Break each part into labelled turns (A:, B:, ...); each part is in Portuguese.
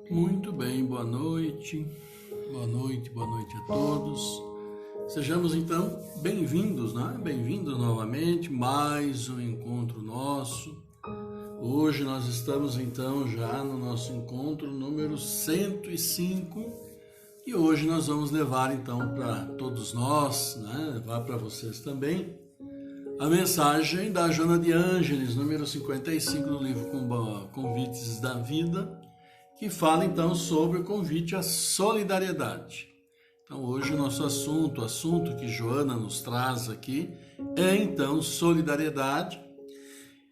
A: Muito bem, boa noite a todos. Sejamos então bem-vindos, né? Bem-vindos novamente, mais um encontro nosso. Hoje nós estamos então já no nosso encontro número 105 e hoje nós vamos levar então para todos nós, né? Levar para vocês também a mensagem da Joana de Ângeles, número 55 do livro Convites da Vida, que fala então sobre o convite à solidariedade. Então hoje o nosso assunto, o assunto que Joana nos traz aqui é então solidariedade.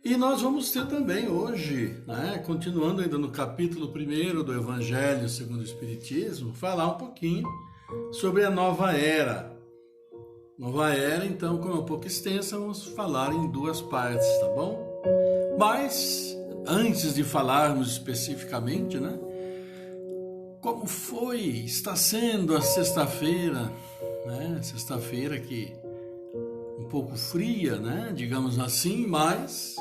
A: E nós vamos ter também hoje, né, continuando ainda no capítulo 1 do Evangelho segundo o Espiritismo, falar um pouquinho sobre a nova era. Nova era, então, como é um pouco extensa, vamos falar em duas partes, tá bom? Mas antes de falarmos especificamente, né? Como está sendo a sexta-feira, né? Sexta-feira que um pouco fria, né? Digamos assim, mas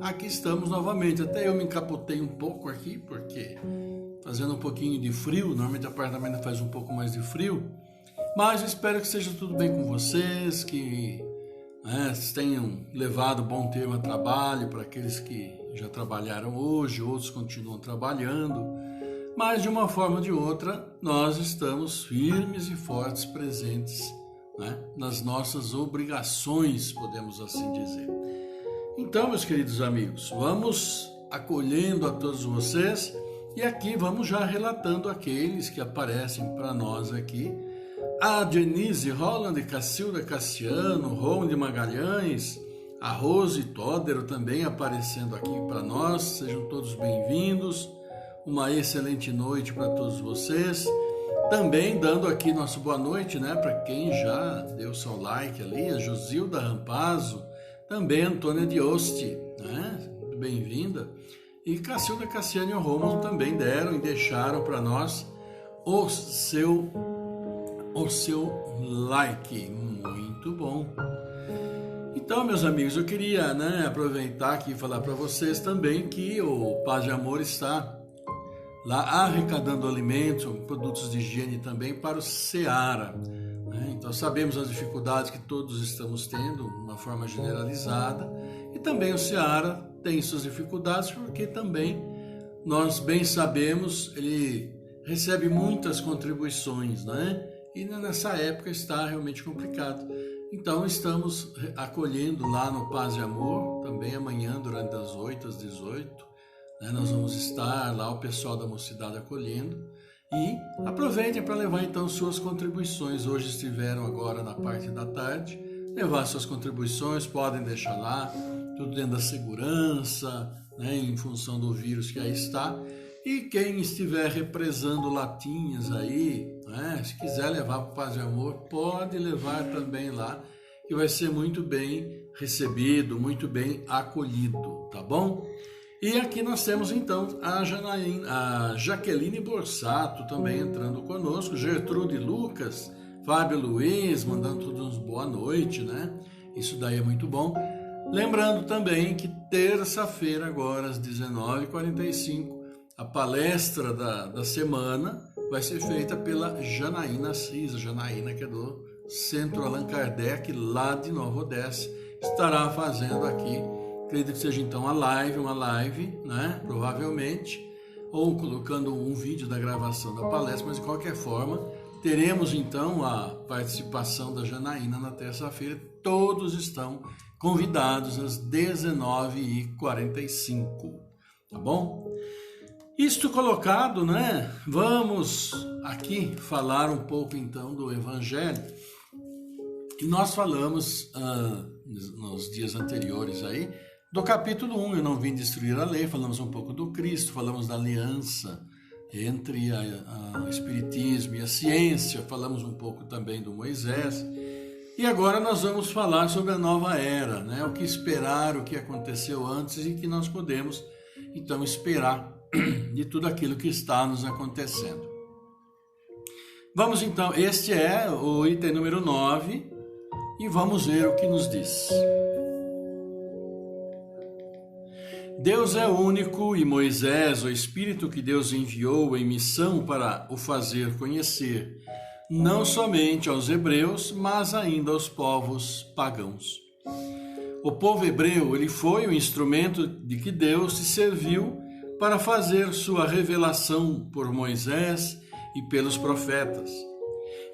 A: aqui estamos novamente. Até eu me encapotei um pouco aqui, porque fazendo um pouquinho de frio, normalmente a apartamento faz um pouco mais de frio, mas eu espero que seja tudo bem com vocês, que tenham levado bom termo a trabalho para aqueles que já trabalharam hoje, outros continuam trabalhando, mas de uma forma ou de outra nós estamos firmes e fortes presentes, né, nas nossas obrigações, podemos assim dizer. Então, meus queridos amigos, vamos acolhendo a todos vocês e aqui vamos já relatando aqueles que aparecem para nós aqui. A Denise Holland, Cacilda Cassiano, Ron de Magalhães, a Rose Tódero também aparecendo aqui para nós. Sejam todos bem-vindos. Uma excelente noite para todos vocês. Também dando aqui nosso boa noite, né, para quem já deu seu like ali, a Josilda Rampazzo, também Antônia Diosti, né, bem-vinda. E Cacilda Cassiano e o Romulo também deram e deixaram para nós o seu like. Muito bom. Então, meus amigos, eu queria, né, aproveitar aqui e falar para vocês também que o Paz de Amor está lá arrecadando alimentos, produtos de higiene também para o Ceará, né? Então sabemos as dificuldades que todos estamos tendo, de uma forma generalizada, e também o Ceará tem suas dificuldades porque também nós bem sabemos, ele recebe muitas contribuições, né? E nessa época está realmente complicado. Então estamos acolhendo lá no Paz e Amor, também amanhã durante as 8 às 18, né, nós vamos estar lá, o pessoal da Mocidade acolhendo. E aproveitem para levar então suas contribuições. Hoje estiveram agora na parte da tarde, levar suas contribuições, podem deixar lá, tudo dentro da segurança, né, em função do vírus que aí está. E quem estiver represando latinhas aí, né, se quiser levar para o Paz e Amor, pode levar também lá, que vai ser muito bem recebido, muito bem acolhido, tá bom? E aqui nós temos então a Jaqueline Borsato também entrando conosco, Gertrude Lucas, Fábio Luiz, mandando todos boa noite, né? Isso daí é muito bom. Lembrando também que terça-feira, agora às 19h45, a palestra da semana vai ser feita pela Janaína Assis, a Janaína que é do Centro Allan Kardec, lá de Nova Odessa, estará fazendo aqui, acredito que seja então uma live, né, provavelmente, ou colocando um vídeo da gravação da palestra, mas de qualquer forma, teremos então a participação da Janaína na terça-feira, todos estão convidados às 19h45, tá bom? Isto colocado, né? Vamos aqui falar um pouco então do Evangelho. E nós falamos nos dias anteriores aí do capítulo 1, eu não vim destruir a lei, falamos um pouco do Cristo, falamos da aliança entre o Espiritismo e a ciência, falamos um pouco também do Moisés. E agora nós vamos falar sobre a nova era, né? O que esperar, o que aconteceu antes e que nós podemos então esperar de tudo aquilo que está nos acontecendo. Vamos então, este é o item número 9 e vamos ver o que nos diz. Deus é único e Moisés, o Espírito que Deus enviou em missão para o fazer conhecer, não somente aos hebreus, mas ainda aos povos pagãos. O povo hebreu, ele foi o instrumento de que Deus se serviu para fazer sua revelação por Moisés e pelos profetas.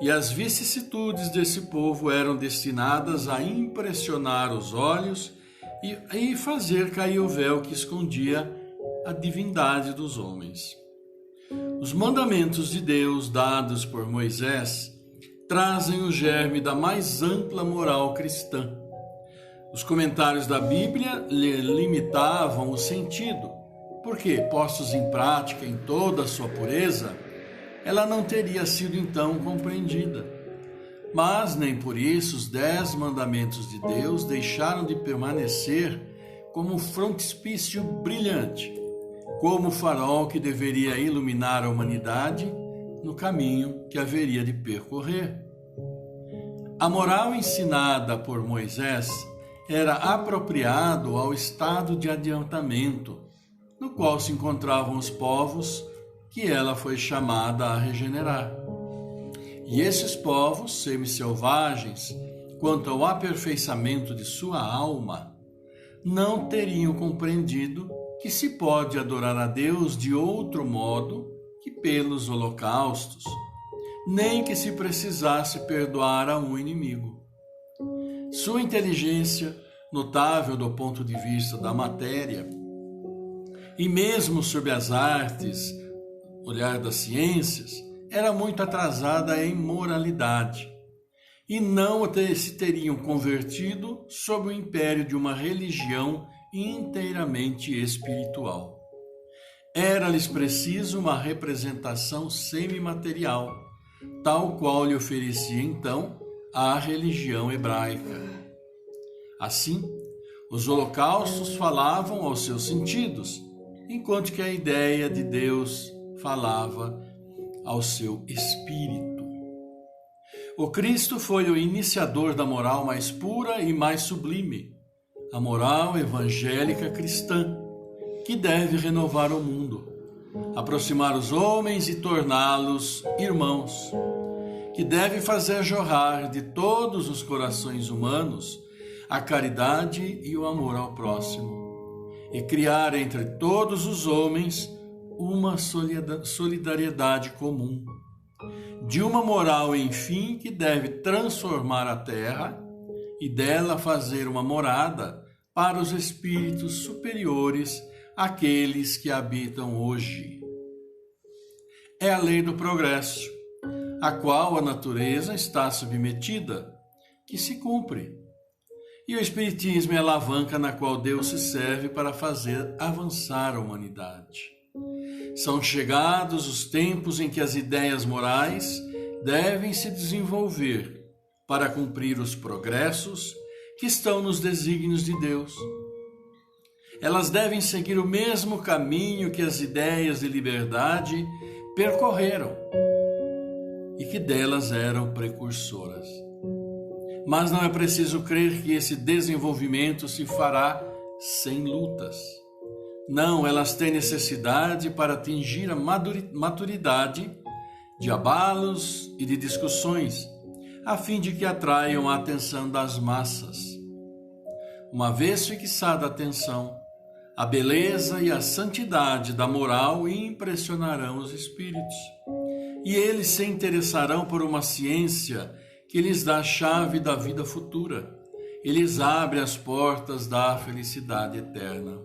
A: E as vicissitudes desse povo eram destinadas a impressionar os olhos e fazer cair o véu que escondia a divindade dos homens. Os mandamentos de Deus dados por Moisés trazem o germe da mais ampla moral cristã. Os comentários da Bíblia lhe limitavam o sentido, porque, postos em prática em toda a sua pureza, ela não teria sido então compreendida. Mas nem por isso os 10 mandamentos de Deus deixaram de permanecer como um frontispício brilhante, como o farol que deveria iluminar a humanidade no caminho que haveria de percorrer. A moral ensinada por Moisés era apropriado ao estado de adiantamento no qual se encontravam os povos que ela foi chamada a regenerar. E esses povos, semi-selvagens, quanto ao aperfeiçoamento de sua alma, não teriam compreendido que se pode adorar a Deus de outro modo que pelos holocaustos, nem que se precisasse perdoar a um inimigo. Sua inteligência, notável do ponto de vista da matéria, e mesmo sobre as artes, olhar das ciências, era muito atrasada em moralidade, e não se teriam convertido sob o império de uma religião inteiramente espiritual. Era-lhes preciso uma representação semimaterial, tal qual lhe oferecia então a religião hebraica. Assim, os holocaustos falavam aos seus sentidos, enquanto que a ideia de Deus falava ao seu espírito. O Cristo foi o iniciador da moral mais pura e mais sublime, a moral evangélica cristã, que deve renovar o mundo, aproximar os homens e torná-los irmãos, que deve fazer jorrar de todos os corações humanos a caridade e o amor ao próximo, e criar entre todos os homens uma solidariedade comum, de uma moral, enfim, que deve transformar a terra e dela fazer uma morada para os espíritos superiores àqueles que habitam hoje. É a lei do progresso, a qual a natureza está submetida, que se cumpre. E o Espiritismo é a alavanca na qual Deus se serve para fazer avançar a humanidade. São chegados os tempos em que as ideias morais devem se desenvolver para cumprir os progressos que estão nos desígnios de Deus. Elas devem seguir o mesmo caminho que as ideias de liberdade percorreram e que delas eram precursoras. Mas não é preciso crer que esse desenvolvimento se fará sem lutas. Não, elas têm necessidade para atingir a maturidade de abalos e de discussões, a fim de que atraiam a atenção das massas. Uma vez fixada a atenção, a beleza e a santidade da moral impressionarão os espíritos, e eles se interessarão por uma ciência que lhes dá a chave da vida futura e lhes abre as portas da felicidade eterna.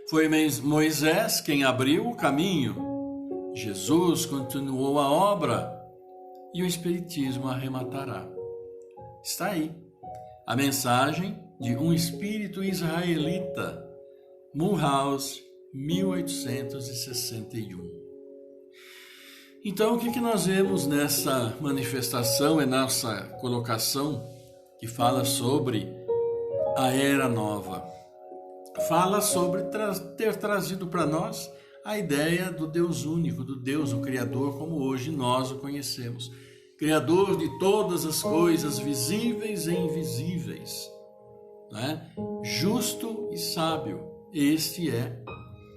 A: Foi Moisés quem abriu o caminho, Jesus continuou a obra e o Espiritismo arrematará. Está aí a mensagem de um espírito israelita, Mulhouse, 1861. Então, o que nós vemos nessa manifestação e nessa colocação que fala sobre a Era Nova? Fala sobre ter trazido para nós a ideia do Deus único, do Deus, o Criador, como hoje nós o conhecemos. Criador de todas as coisas visíveis e invisíveis, né? Justo e sábio. este é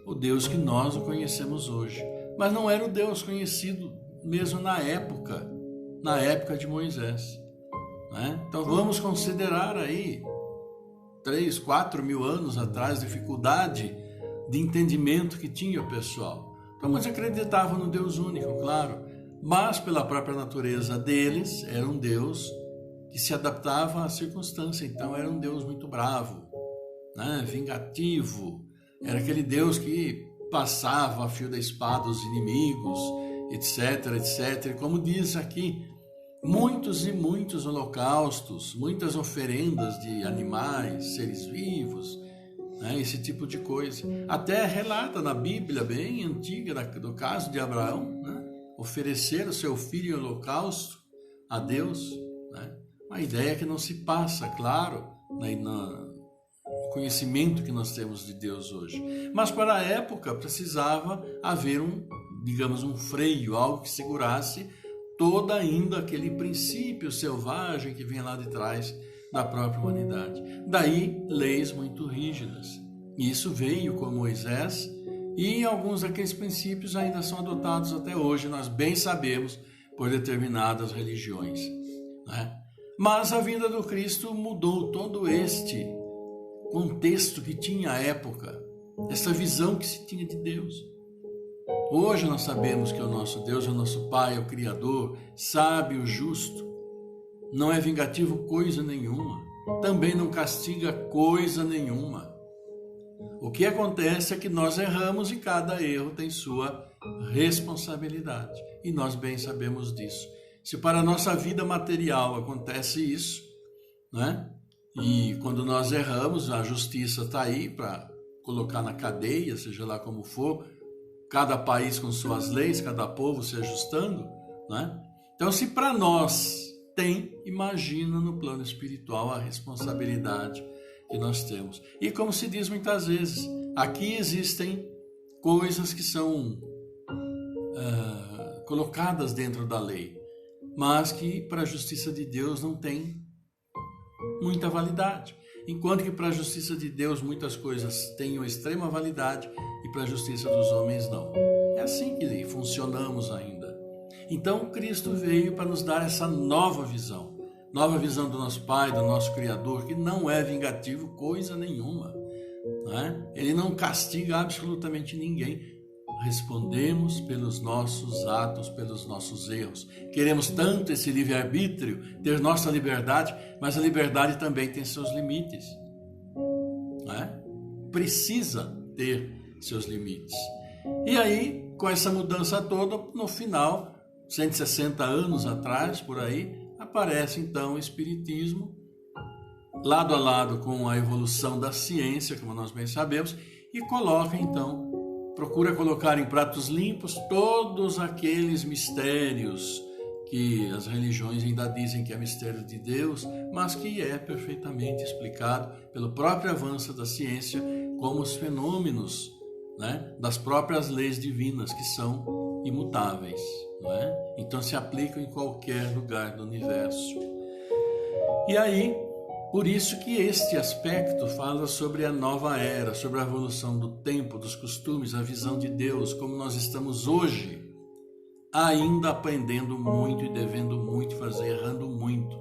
A: o Deus que nós o conhecemos hoje. Mas não era o Deus conhecido mesmo na época de Moisés, né? Então vamos considerar aí 3, 4 mil anos atrás, dificuldade de entendimento que tinha o pessoal. Então muitos acreditavam no Deus único, claro, mas pela própria natureza deles, era um Deus que se adaptava à circunstância. Então era um Deus muito bravo, né? Vingativo, era aquele Deus que passava a fio da espada os inimigos, etc, etc. E como diz aqui, muitos e muitos holocaustos, muitas oferendas de animais, seres vivos, né? Esse tipo de coisa. Até relata na Bíblia bem antiga, do caso de Abraão, né? Oferecer o seu filho em holocausto a Deus, né? Uma ideia que não se passa, claro, no conhecimento que nós temos de Deus hoje. Mas para a época precisava haver um freio, algo que segurasse todo ainda aquele princípio selvagem que vem lá de trás da própria humanidade. Daí, leis muito rígidas. Isso veio com Moisés e alguns daqueles princípios ainda são adotados até hoje, nós bem sabemos, por determinadas religiões, né? Mas a vinda do Cristo mudou todo este contexto que tinha a época, essa visão que se tinha de Deus. Hoje nós sabemos que o nosso Deus é o nosso Pai, é o Criador, sábio, justo, não é vingativo coisa nenhuma, também não castiga coisa nenhuma. O que acontece é que nós erramos e cada erro tem sua responsabilidade, e nós bem sabemos disso. Se para a nossa vida material acontece isso, né? E quando nós erramos, a justiça está aí para colocar na cadeia, seja lá como for, cada país com suas leis, cada povo se ajustando, né? Então, se para nós tem, imagina no plano espiritual a responsabilidade que nós temos. E como se diz muitas vezes, aqui existem coisas que são colocadas dentro da lei, mas que para a justiça de Deus não tem muita validade. Enquanto que para a justiça de Deus muitas coisas têm extrema validade e para a justiça dos homens não. É assim que funcionamos ainda. Então Cristo veio para nos dar essa nova visão do nosso Pai, do nosso Criador, que não é vingativo coisa nenhuma, né? Ele não castiga absolutamente ninguém. Respondemos pelos nossos atos, pelos nossos erros. Queremos tanto esse livre-arbítrio, ter nossa liberdade, mas a liberdade também tem seus limites, né? Precisa ter seus limites. E aí, com essa mudança toda, no final, 160 anos atrás, por aí, aparece então o Espiritismo, lado a lado com a evolução da ciência, como nós bem sabemos, e coloca então, procura colocar em pratos limpos todos aqueles mistérios que as religiões ainda dizem que é mistério de Deus, mas que é perfeitamente explicado pelo próprio avanço da ciência como os fenômenos, né, das próprias leis divinas que são imutáveis, não é? Então se aplicam em qualquer lugar do universo. E aí, por isso que este aspecto fala sobre a nova era, sobre a evolução do tempo, dos costumes, a visão de Deus, como nós estamos hoje, ainda aprendendo muito e devendo muito fazer, errando muito.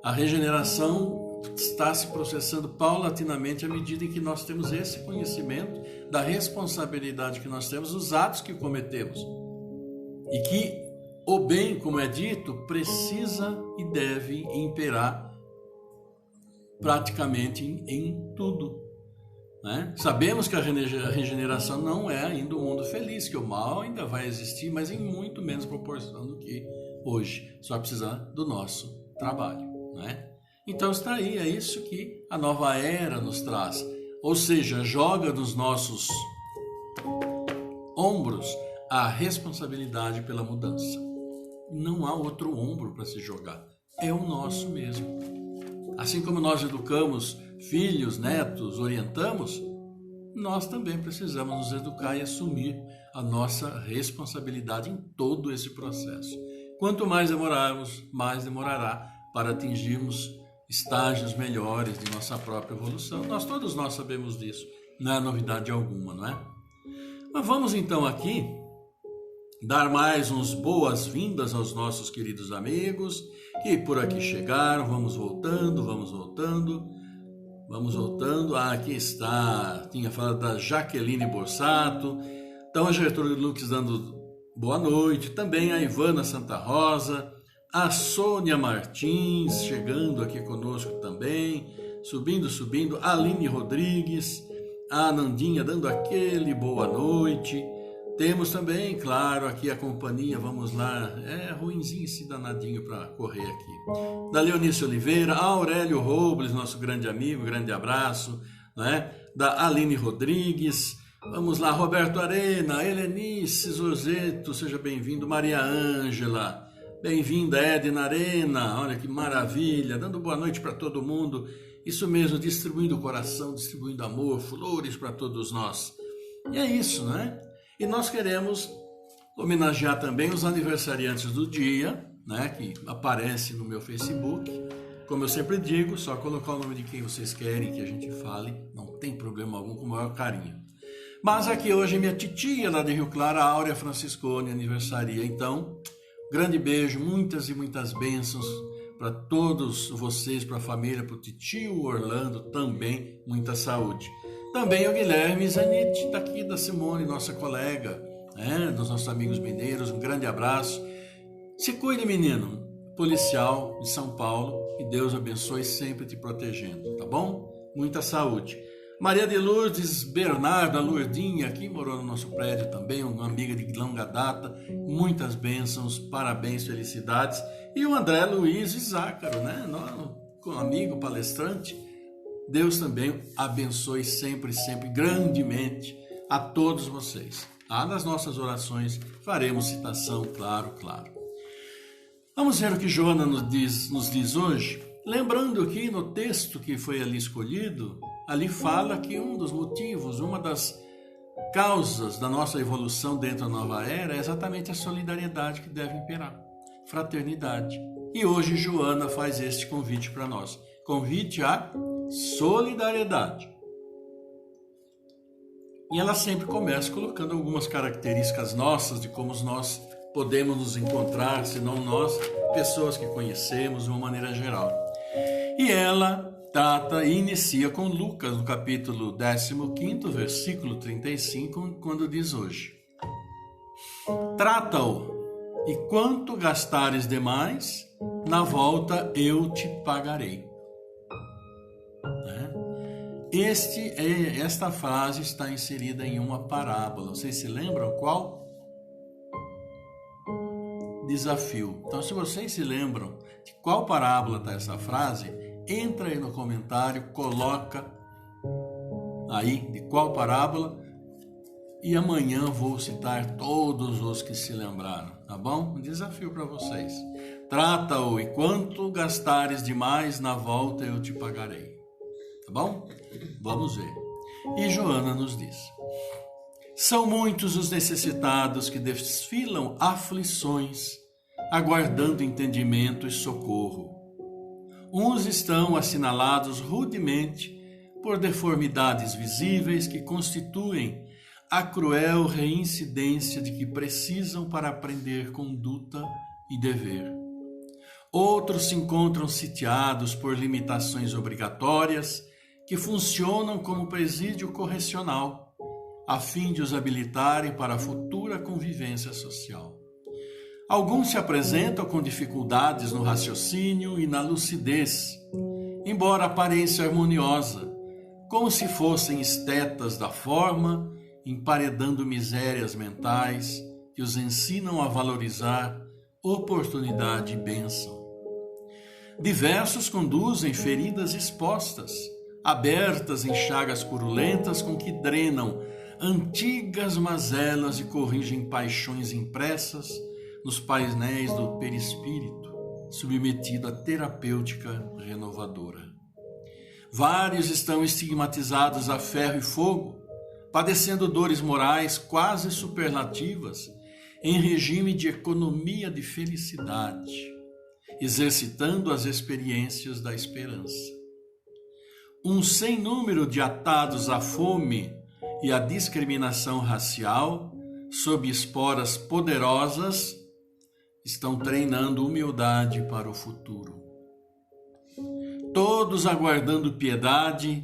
A: A regeneração está se processando paulatinamente à medida em que nós temos esse conhecimento da responsabilidade que nós temos, dos atos que cometemos. E que o bem, como é dito, precisa e deve imperar praticamente em tudo, né? Sabemos que a regeneração não é ainda um mundo feliz, que o mal ainda vai existir, mas em muito menos proporção do que hoje. Só precisa do nosso trabalho, né? Então está aí, é isso que a nova era nos traz. Ou seja, joga nos nossos ombros a responsabilidade pela mudança. Não há outro ombro para se jogar, é o nosso mesmo. Assim como nós educamos filhos, netos, orientamos, nós também precisamos nos educar e assumir a nossa responsabilidade em todo esse processo. Quanto mais demorarmos, mais demorará para atingirmos estágios melhores de nossa própria evolução. Todos nós sabemos disso. não é novidade alguma, não é? Mas vamos então aqui dar mais uns boas-vindas aos nossos queridos amigos que por aqui chegaram. Vamos voltando. Ah, aqui está. Tinha falado da Jaqueline Borsato. Então a Gertrude Lux dando boa noite. Também a Ivana Santa Rosa. A Sônia Martins chegando aqui conosco também. Subindo. A Aline Rodrigues. A Nandinha dando aquele boa noite. Temos também, claro, aqui a companhia, vamos lá, é ruinzinho esse danadinho para correr aqui. Da Leonice Oliveira, a Aurélio Robles, nosso grande amigo, grande abraço, né? Da Aline Rodrigues, vamos lá, Roberto Arena, Helenice Zozeto, seja bem-vindo, Maria Ângela, bem-vinda, Edna Arena, olha que maravilha, dando boa noite para todo mundo, isso mesmo, distribuindo o coração, distribuindo amor, flores para todos nós. E é isso, né? E nós queremos homenagear também os aniversariantes do dia, né, que aparece no meu Facebook. Como eu sempre digo, só colocar o nome de quem vocês querem que a gente fale, não tem problema algum, com o maior carinho. Mas aqui hoje minha titia lá de Rio Claro, a Áurea Franciscone, aniversaria. Então, grande beijo, muitas e muitas bênçãos para todos vocês, para a família, para o titio Orlando também, muita saúde. Também o Guilherme Zanite, daqui da Simone, nossa colega, dos nossos amigos mineiros, um grande abraço. Se cuide, menino, policial de São Paulo, e Deus abençoe sempre te protegendo, tá bom? Muita saúde. Maria de Lourdes Bernardo, a Lourdinha, aqui morou no nosso prédio também, uma amiga de longa data, muitas bênçãos, parabéns, felicidades. E o André Luiz Zácaro, né? Nosso amigo palestrante, Deus também abençoe sempre, grandemente a todos vocês. Nas nossas orações faremos citação, claro. Vamos ver o que Joana nos diz hoje. Lembrando que no texto que foi ali escolhido, ali fala que um dos motivos, uma das causas da nossa evolução dentro da nova era é exatamente a solidariedade que deve imperar, fraternidade. E hoje Joana faz este convite para nós, convite à solidariedade. E ela sempre começa colocando algumas características nossas de como nós podemos nos encontrar, se não nós, pessoas que conhecemos de uma maneira geral. E ela trata e inicia com Lucas, no capítulo 15, versículo 35, quando diz hoje: Trata-o, e quanto gastares demais, na volta eu te pagarei. Esta frase está inserida em uma parábola. Vocês se lembram qual? Desafio. Então, se vocês se lembram de qual parábola está essa frase, entra aí no comentário, coloca aí de qual parábola, e amanhã vou citar todos os que se lembraram, tá bom? Um desafio para vocês. Trata-o, e quanto gastares demais, na volta eu te pagarei. Tá bom? Vamos ver. E Joana nos diz: São muitos os necessitados que desfilam aflições, aguardando entendimento e socorro. Uns estão assinalados rudemente por deformidades visíveis que constituem a cruel reincidência de que precisam para aprender conduta e dever. Outros se encontram sitiados por limitações obrigatórias que funcionam como presídio correcional, a fim de os habilitarem para a futura convivência social. Alguns se apresentam com dificuldades no raciocínio e na lucidez, embora a aparência harmoniosa, como se fossem estetas da forma, emparedando misérias mentais que os ensinam a valorizar oportunidade e bênção. Diversos conduzem feridas expostas, abertas em chagas purulentas com que drenam antigas mazelas e corrigem paixões impressas nos painéis do perispírito, submetido à terapêutica renovadora. Vários estão estigmatizados a ferro e fogo, padecendo dores morais quase superlativas, em regime de economia de felicidade, exercitando as experiências da esperança. Um sem número de atados à fome e a discriminação racial, sob esporas poderosas, estão treinando humildade para o futuro. Todos aguardando piedade,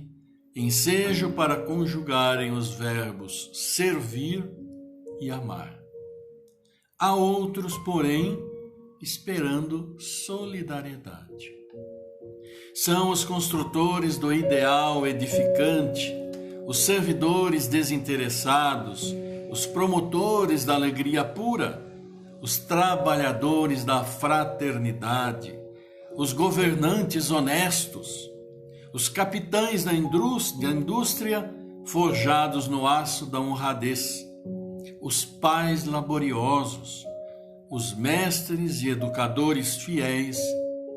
A: ensejo para conjugarem os verbos servir e amar. Há outros, porém, esperando solidariedade. São os construtores do ideal edificante, os servidores desinteressados, os promotores da alegria pura, os trabalhadores da fraternidade, os governantes honestos, os capitães da indústria forjados no aço da honradez, os pais laboriosos, os mestres e educadores fiéis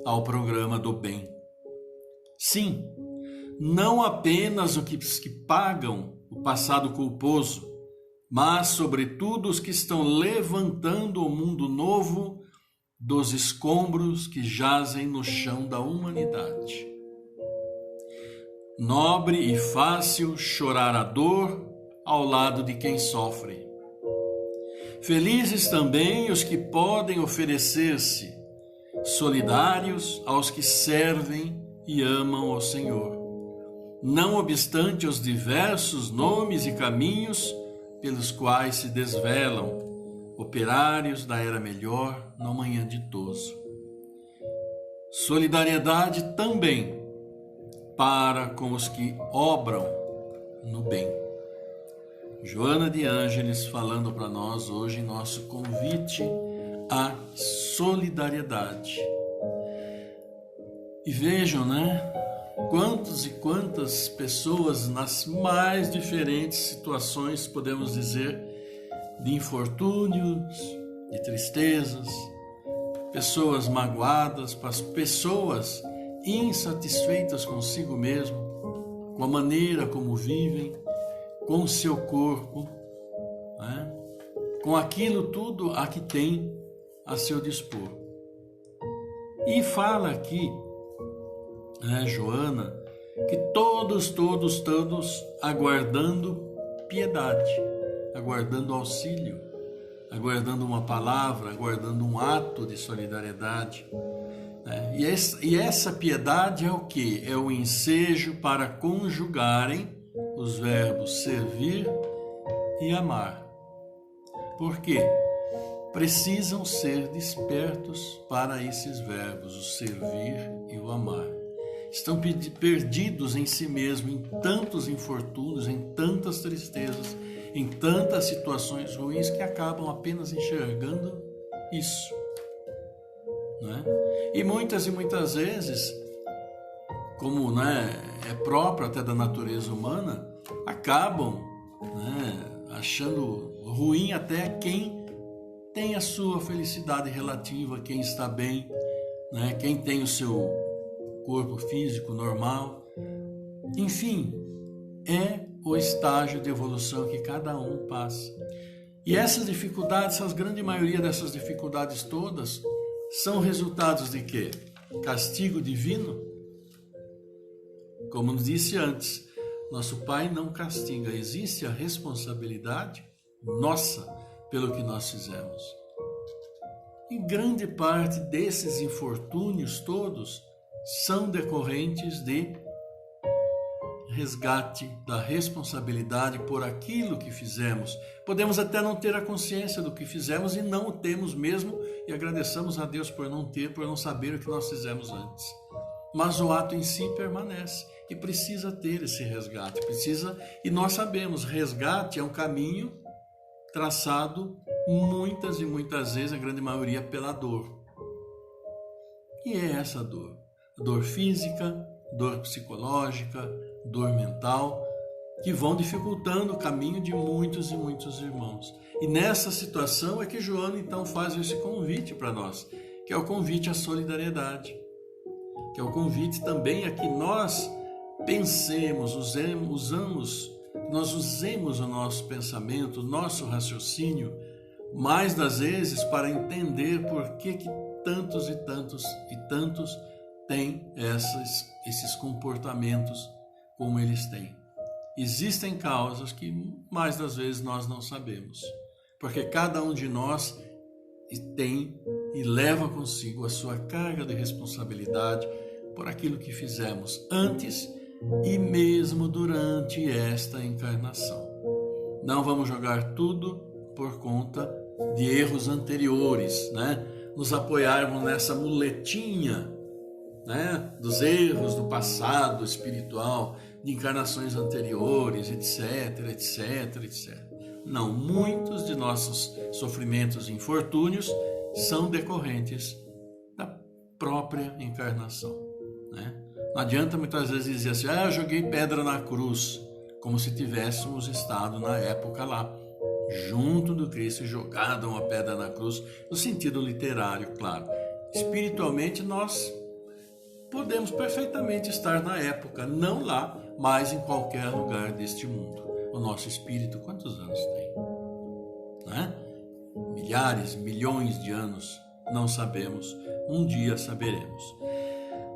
A: ao programa do bem. Sim, não apenas os que pagam o passado culposo, mas, sobretudo, os que estão levantando o mundo novo dos escombros que jazem no chão da humanidade. Nobre e fácil chorar a dor ao lado de quem sofre. Felizes também os que podem oferecer-se solidários aos que servem e amam ao Senhor, não obstante os diversos nomes e caminhos pelos quais se desvelam operários da era melhor no amanhã ditoso. Solidariedade também para com os que obram no bem. Joana de Ângeles falando para nós hoje em nosso convite à solidariedade. E vejam, quantos e quantas pessoas nas mais diferentes situações, podemos dizer, de infortúnios, de tristezas, pessoas magoadas, pessoas insatisfeitas consigo mesmo, com a maneira como vivem, com o seu corpo, com aquilo tudo a que tem a seu dispor. E fala aqui, Joana, que todos aguardando piedade, aguardando auxílio, aguardando uma palavra, aguardando um ato de solidariedade. E essa piedade é o quê? É o ensejo para conjugarem os verbos servir e amar. Por quê? Precisam ser despertos para esses verbos, o servir e o amar. Estão perdidos em si mesmos, em tantos infortúnios, em tantas tristezas, em tantas situações ruins que acabam apenas enxergando isso. E muitas vezes, como é próprio até da natureza humana, acabam achando ruim até quem tem a sua felicidade relativa, quem está bem, quem tem o seu corpo físico normal. Enfim, é o estágio de evolução que cada um passa. E essas dificuldades, a grande maioria dessas dificuldades todas, são resultados de quê? Castigo divino? Como nos disse antes, nosso Pai não castiga, existe a responsabilidade nossa pelo que nós fizemos. E grande parte desses infortúnios todos são decorrentes de resgate da responsabilidade por aquilo que fizemos. Podemos até não ter a consciência do que fizemos e não o temos mesmo, e agradecemos a Deus por não ter, por não saber o que nós fizemos antes. Mas o ato em si permanece e precisa ter esse resgate, e nós sabemos, resgate é um caminho traçado muitas e muitas vezes, a grande maioria, pela dor. E é essa dor. Dor física, dor psicológica, dor mental, que vão dificultando o caminho de muitos e muitos irmãos. E nessa situação é que Joana então faz esse convite para nós, que é o convite à solidariedade, que é o convite também a que nós pensemos, usemos o nosso pensamento, o nosso raciocínio, mais das vezes para entender por que tantos e tantos têm esses comportamentos como eles têm. existem causas que mais das vezes nós não sabemos, porque cada um de nós tem e leva consigo a sua carga de responsabilidade por aquilo que fizemos antes e mesmo durante esta encarnação. Não vamos jogar tudo por conta de erros anteriores, né? Nos apoiarmos nessa muletinha, né? Dos erros do passado espiritual, de encarnações anteriores, etc, etc, etc. Não, muitos de nossos sofrimentos e infortúnios são decorrentes da própria encarnação, né? Não adianta muitas vezes dizer assim, eu joguei pedra na cruz, como se tivéssemos estado na época lá, junto do Cristo, jogado uma pedra na cruz, no sentido literário, claro. Espiritualmente, nós podemos perfeitamente estar na época, não lá, mas em qualquer lugar deste mundo. O nosso espírito, quantos anos tem? Né? Milhares, milhões de anos, não sabemos, um dia saberemos.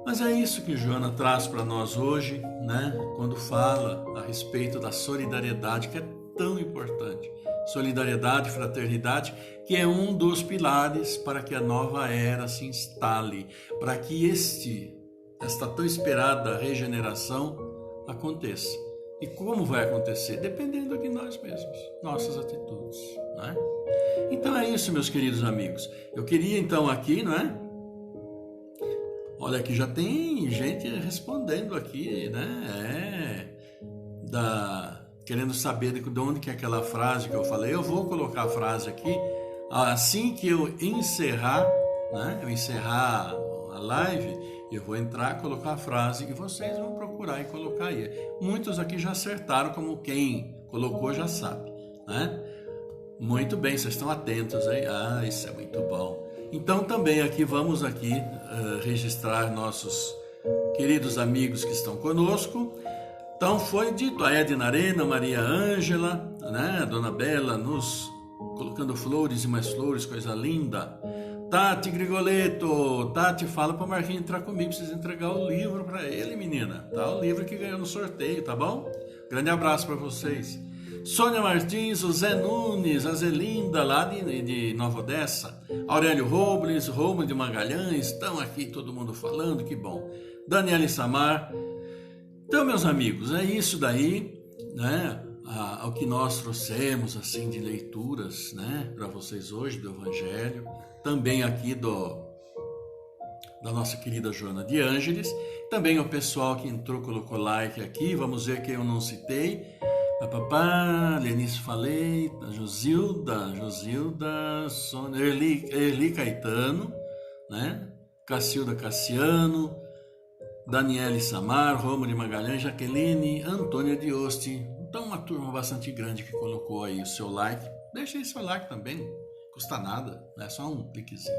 A: Mas é isso que Joana traz para nós hoje, né? Quando fala a respeito da solidariedade, que é tão importante. Solidariedade, fraternidade, que é um dos pilares para que a nova era se instale, para que esta tão esperada regeneração aconteça. E como vai acontecer? Dependendo de nós mesmos, nossas atitudes, né? Então é isso, meus queridos amigos. Eu queria então aqui, não é? Olha, aqui já tem gente respondendo aqui, né? Querendo saber de onde que é aquela frase que eu falei. Eu vou colocar a frase aqui assim que eu encerrar, né? Eu encerrar a live, eu vou entrar, colocar a frase e vocês vão procurar e colocar aí. Muitos aqui já acertaram, como quem colocou já sabe, né? Muito bem, vocês estão atentos aí. Ah, isso é muito bom. Então também aqui vamos aqui registrar nossos queridos amigos que estão conosco. Então foi dito, a Edna Arena, Maria Ângela, né? A Dona Bela nos colocando flores e mais flores, coisa linda. Tati Grigoleto, Tati, fala para o Marquinhos entrar comigo, precisa entregar o livro para ele, menina, tá? O livro que ganhou no sorteio, tá bom? Grande abraço para vocês. Sônia Martins, o Zé Nunes, a Zelinda lá de Nova Odessa, Aurélio Robles, Romulo de Magalhães, estão aqui todo mundo falando, que bom. Daniela Samar. Então, meus amigos, é isso daí, né? Ao que nós trouxemos assim de leituras, né, para vocês hoje do Evangelho, também aqui da nossa querida Joana de Ângeles, também o pessoal que entrou, colocou like aqui, vamos ver quem eu não citei. Lenice falei, Josilda, Sônia, Erli Caetano, né? Cacilda Cassiano, Daniele Samar, Romulo de Magalhães, Jaqueline, Antônia Diosti. Então uma turma bastante grande que colocou aí o seu like. Deixa aí seu like também, não custa nada, é só um cliquezinho.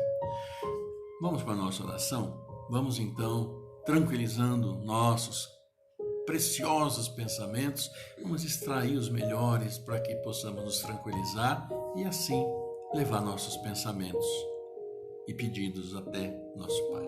A: Vamos para a nossa oração? Vamos então tranquilizando nossos preciosos pensamentos, vamos extrair os melhores para que possamos nos tranquilizar e assim levar nossos pensamentos e pedidos até nosso Pai.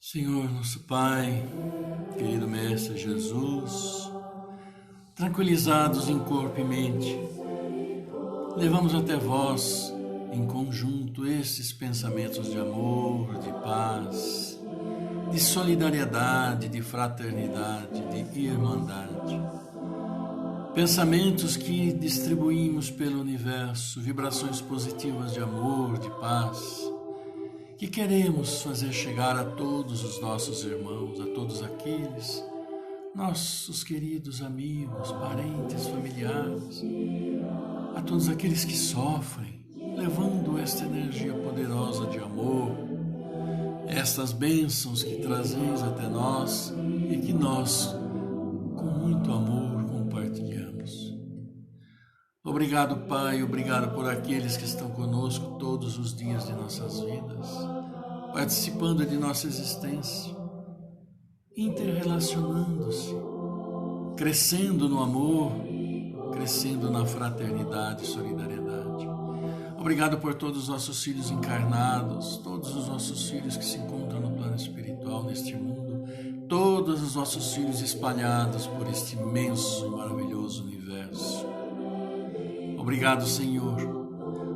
A: Senhor, nosso Pai, querido Mestre Jesus, tranquilizados em corpo e mente, levamos até vós, em conjunto, esses pensamentos de amor, de paz, de solidariedade, de fraternidade, de irmandade. Pensamentos que distribuímos pelo universo, vibrações positivas de amor, de paz, que queremos fazer chegar a todos os nossos irmãos, a todos aqueles, nossos queridos amigos, parentes, familiares, a todos aqueles que sofrem, levando esta energia poderosa de amor, estas bênçãos que trazeis até nós e que nós, com muito amor, compartilhamos. Obrigado, Pai, obrigado por aqueles que estão conosco todos os dias de nossas vidas, participando de nossa existência, interrelacionando-se, crescendo no amor, crescendo na fraternidade e solidariedade. Obrigado por todos os nossos filhos encarnados, todos os nossos filhos que se encontram no plano espiritual neste mundo, todos os nossos filhos espalhados por este imenso e maravilhoso universo. Obrigado, Senhor.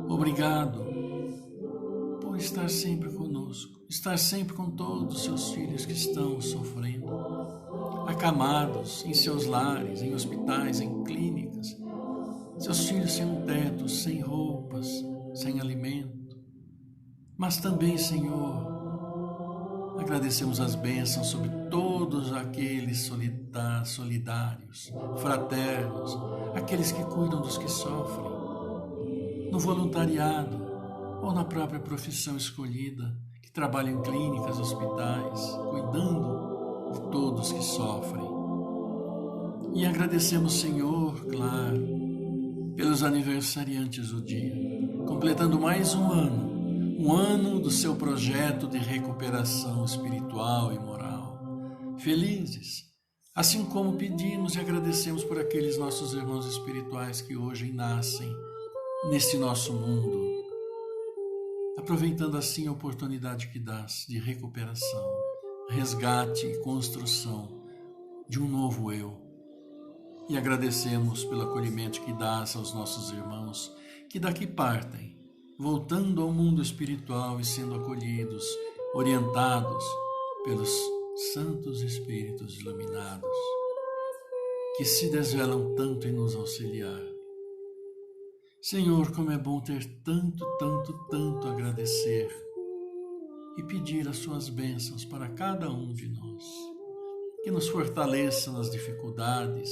A: Obrigado por estar sempre conosco, estar sempre com todos os seus filhos que estão sofrendo, acamados em seus lares, em hospitais, em clínicas, seus filhos sem um teto, sem roupas, sem alimento. Mas também, Senhor, agradecemos as bênçãos sobre todos aqueles solidários, fraternos, aqueles que cuidam dos que sofrem, no voluntariado ou na própria profissão escolhida, que trabalham em clínicas, hospitais, cuidando de todos que sofrem. E agradecemos, Senhor, claro, pelos aniversariantes do dia, completando mais um ano do seu projeto de recuperação espiritual e moral. Felizes, assim como pedimos e agradecemos por aqueles nossos irmãos espirituais que hoje nascem neste nosso mundo, aproveitando assim a oportunidade que dás de recuperação, resgate e construção de um novo eu. E agradecemos pelo acolhimento que dás aos nossos irmãos que daqui partem, voltando ao mundo espiritual e sendo acolhidos, orientados pelos santos espíritos iluminados, que se desvelam tanto em nos auxiliar. Senhor, como é bom ter tanto a agradecer e pedir as suas bênçãos para cada um de nós, que nos fortaleça nas dificuldades,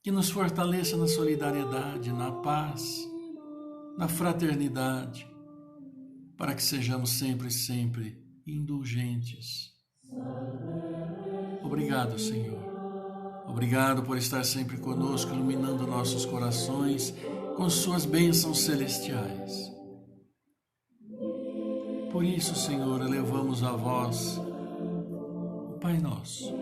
A: que nos fortaleça na solidariedade, na paz, na fraternidade, para que sejamos sempre indulgentes. Obrigado, Senhor. Obrigado por estar sempre conosco, iluminando nossos corações com suas bênçãos celestiais. Por isso, Senhor, elevamos a vós o Pai Nosso.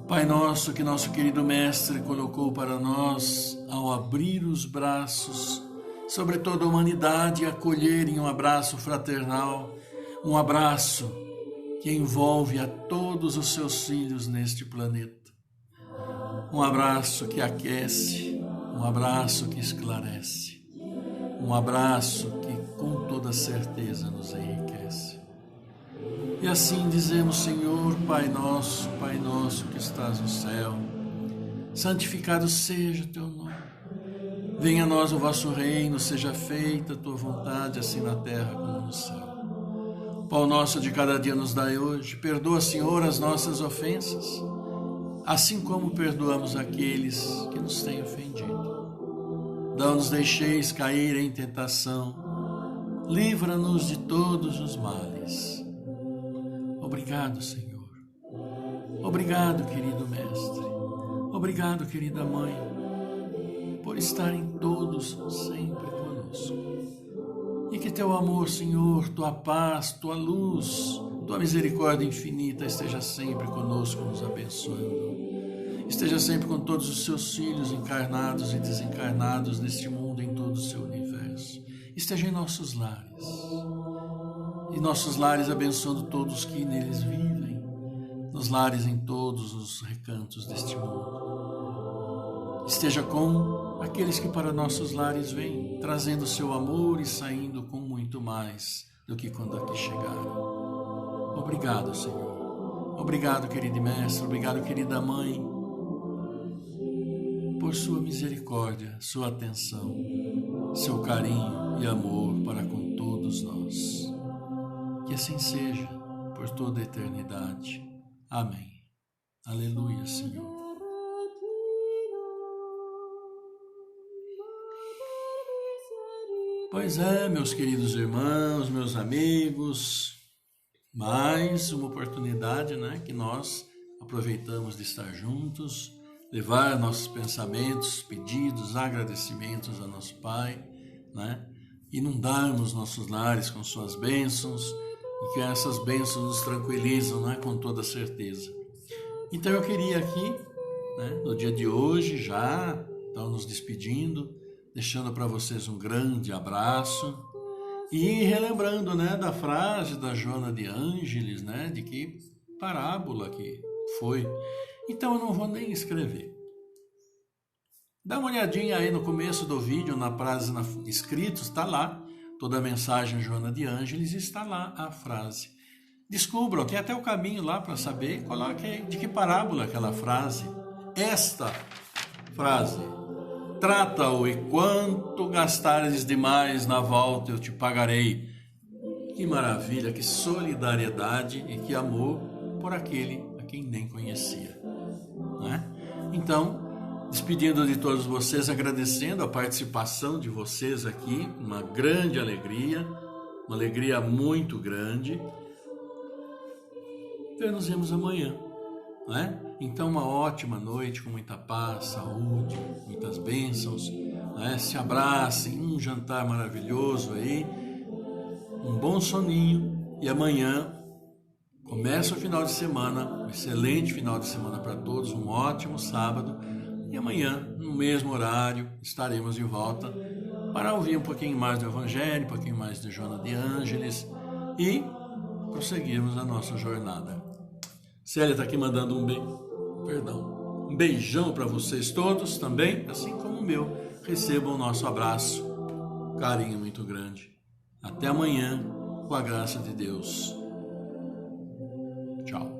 A: Pai Nosso que nosso querido Mestre colocou para nós ao abrir os braços sobre toda a humanidade e acolher em um abraço fraternal, um abraço que envolve a todos os seus filhos neste planeta. Um abraço que aquece, um abraço que esclarece, um abraço que com toda certeza nos enriquece. E assim dizemos, Senhor, Pai nosso que estás no céu, santificado seja o teu nome. Venha a nós o vosso reino, seja feita a tua vontade, assim na terra como no céu. O pão nosso de cada dia nos dai hoje. Perdoa, Senhor, as nossas ofensas, assim como perdoamos aqueles que nos têm ofendido. Não nos deixeis cair em tentação, livra-nos de todos os males. Obrigado, Senhor. Obrigado, querido Mestre. Obrigado, querida Mãe, por estarem todos sempre conosco. E que teu amor, Senhor, tua paz, tua luz, tua misericórdia infinita esteja sempre conosco, nos abençoando. Esteja sempre com todos os seus filhos encarnados e desencarnados neste mundo, em todo o seu universo. Esteja em nossos lares. Em nossos lares abençoando todos que neles vivem, nos lares em todos os recantos deste mundo. Esteja com aqueles que para nossos lares vêm, trazendo o seu amor e saindo com muito mais do que quando aqui chegaram. Obrigado, Senhor. Obrigado, querido mestre, obrigado, querida mãe, por sua misericórdia, sua atenção, seu carinho e amor para com todos nós. Que assim seja por toda a eternidade. Amém. Aleluia, Senhor. Pois é, meus queridos irmãos, meus amigos, mais uma oportunidade, né, que nós aproveitamos de estar juntos, levar nossos pensamentos, pedidos, agradecimentos a nosso Pai, né, inundarmos nossos lares com suas bênçãos e que essas bênçãos nos tranquilizam, né, com toda certeza. Então eu queria aqui, né, no dia de hoje, já estamos nos despedindo, deixando para vocês um grande abraço e relembrando, né, da frase da Joana de Ângeles, né, de que parábola que foi. Então eu não vou nem escrever. Dá uma olhadinha aí no começo do vídeo, na frase escrito, está lá toda a mensagem Joana de Ângeles, está lá a frase. Descubram, tem até o caminho lá para saber, coloque aí de que parábola é aquela frase. Esta frase: trata-o e quanto gastares demais na volta eu te pagarei. Que maravilha, que solidariedade e que amor por aquele a quem nem conhecia, né? Então, despedindo de todos vocês, agradecendo a participação de vocês aqui, uma grande alegria, uma alegria muito grande. E nos vemos amanhã, né? Então, uma ótima noite com muita paz, saúde, muitas bênçãos, né? Se abracem, um jantar maravilhoso aí, um bom soninho e amanhã começa o final de semana, um excelente final de semana para todos, um ótimo sábado e amanhã, no mesmo horário, estaremos de volta para ouvir um pouquinho mais do Evangelho, um pouquinho mais de Joana de Ângeles e prosseguirmos a nossa jornada. Célia está aqui mandando um beijão para vocês todos também, assim como o meu. Recebam o nosso abraço, carinho muito grande. Até amanhã, com a graça de Deus. Tchau.